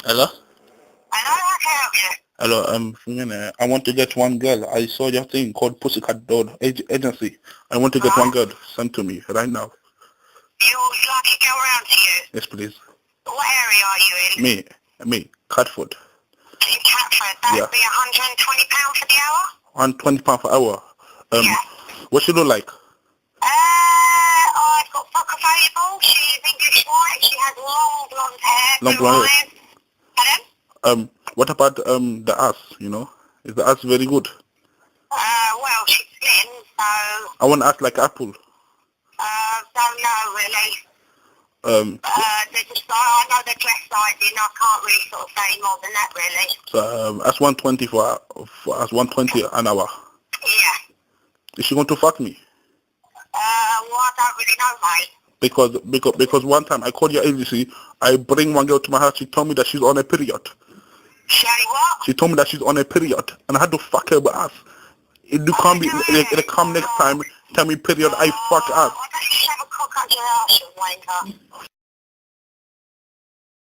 Hello? Hello, how can I help you? Hello, I want to get one girl. I saw your thing called Pussycat Doll Agency. I want to get one girl sent to me right now. You would like a girl round to you? Yes, please. What area are you in? Me, Catford. In Catford. That would be £120 for the hour? £120 per hour. Yeah. What she look like? I've got Fuck available. She's English white. She has long blonde hair. Long blue blonde hair. eyes. Pardon? What about the ass, you know? Is the ass very good? Well, she's slim, so... I want to ask like Apple. Don't know, really. They're just, I know the dress sizing. I can't really sort of say more than that, really. So, that's 120 that's 120 an hour. Yeah. Is she going to fuck me? Well, I don't really know, mate. Because one time I called your agency, I bring one girl to my house, she told me that she's on a period. She what? She told me that she's on a period, and I had to fuck her ass. It'll come next time, tell me period, I fuck ass. I bet you shove a cock up your arse, you wanker.